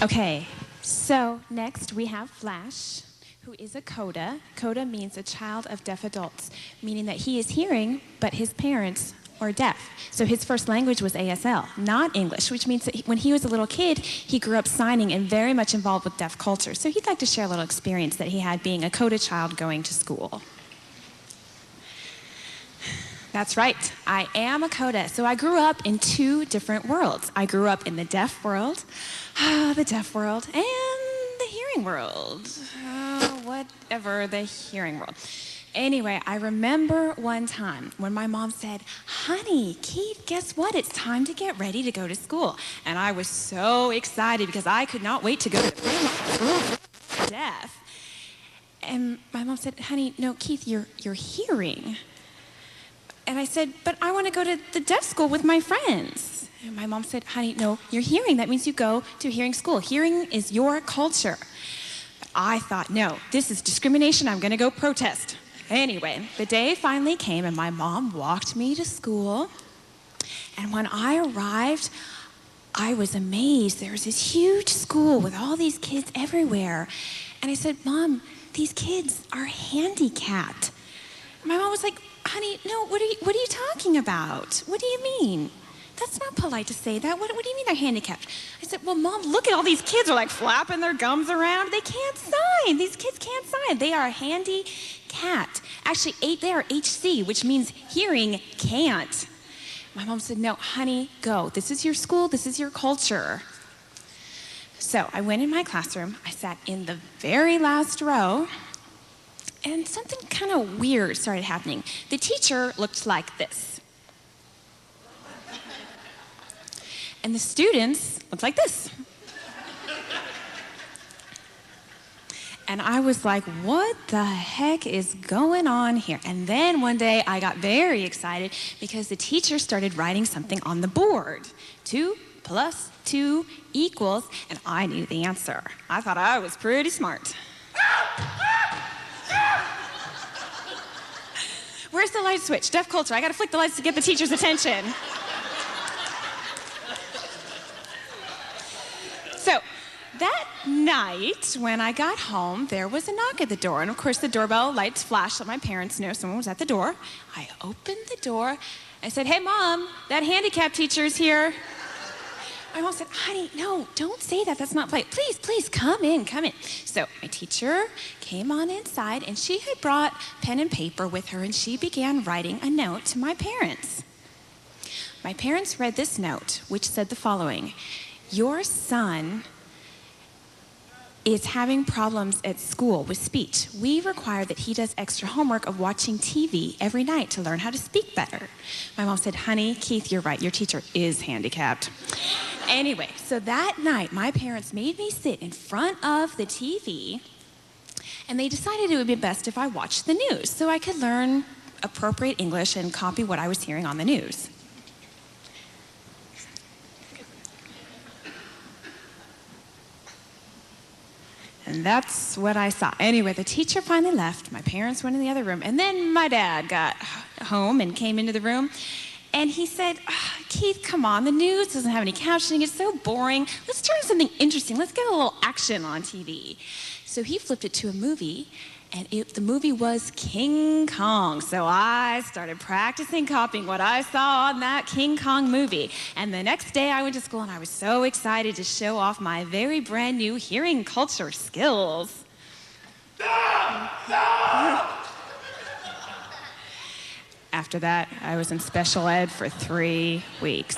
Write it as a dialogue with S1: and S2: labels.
S1: Okay, so next we have Flash, who is a CODA. CODA means a child of deaf adults, meaning that he is hearing, but his parents are deaf. So his first language was ASL, not English, which means that when he was a little kid, he grew up signing and very much involved with deaf culture. So he'd like to share a little experience that he had being a CODA child going to school. That's right, I am a CODA. So I grew up in two different worlds. I grew up in the deaf world, and the hearing world. Whatever, the hearing world. Anyway, I remember one time when my mom said, "Honey, Keith, guess what? It's time to get ready to go to school." And I was so excited because I could not wait to go to deaf. And my mom said, "Honey, no, Keith, you're hearing." And I said, "But I want to go to the deaf school with my friends." And my mom said, "Honey, no, you're hearing. That means you go to hearing school. Hearing is your culture." But I thought, no, this is discrimination. I'm going to go protest. Anyway, the day finally came and my mom walked me to school. And when I arrived, I was amazed. There was this huge school with all these kids everywhere. And I said, "Mom, these kids are handicapped." And my mom was like, "Honey, no, what are you talking about? What do you mean? That's not polite to say that. What do you mean they're handicapped?" I said, "Well, Mom, look at all these kids are like flapping their gums around. They can't sign. These kids can't sign. They are handicapped. Actually, they are HC, which means hearing can't." My mom said, "No, honey, go. This is your school. This is your culture." So I went in my classroom. I sat in the very last row. And something kind of weird started happening. The teacher looked like this. And the students looked like this. And I was like, what the heck is going on here? And then one day I got very excited because the teacher started writing something on the board. 2 + 2 =, and I knew the answer. I thought I was pretty smart. Where's the light switch? Deaf culture. I gotta flick the lights to get the teacher's attention. So that night, when I got home, there was a knock at the door. And of course, the doorbell lights flashed, let my parents know someone was at the door. I opened the door. I said, "Hey, Mom, that handicap teacher's here." My mom said, "Honey, no, don't say that. That's not polite. Please, please, come in, come in." So my teacher came on inside, and she had brought pen and paper with her, and she began writing a note to my parents. My parents read this note, which said the following: "Your son is having problems at school with speech. We require that he does extra homework of watching TV every night to learn how to speak better." My mom said, "Honey, Keith, you're right. Your teacher is handicapped." Anyway, so that night, my parents made me sit in front of the TV, and they decided it would be best if I watched the news so I could learn appropriate English and copy what I was hearing on the news. And that's what I saw. Anyway, the teacher finally left. My parents went in the other room. And then my dad got home and came into the room. And he said, "Keith, come on. The news doesn't have any captioning. It's so boring. Let's turn to something interesting. Let's get a little action on TV." So he flipped it to a movie. And the movie was King Kong. So I started practicing copying what I saw on that King Kong movie. And the next day I went to school and I was so excited to show off my very brand new hearing culture skills. After that, I was in special ed for 3 weeks.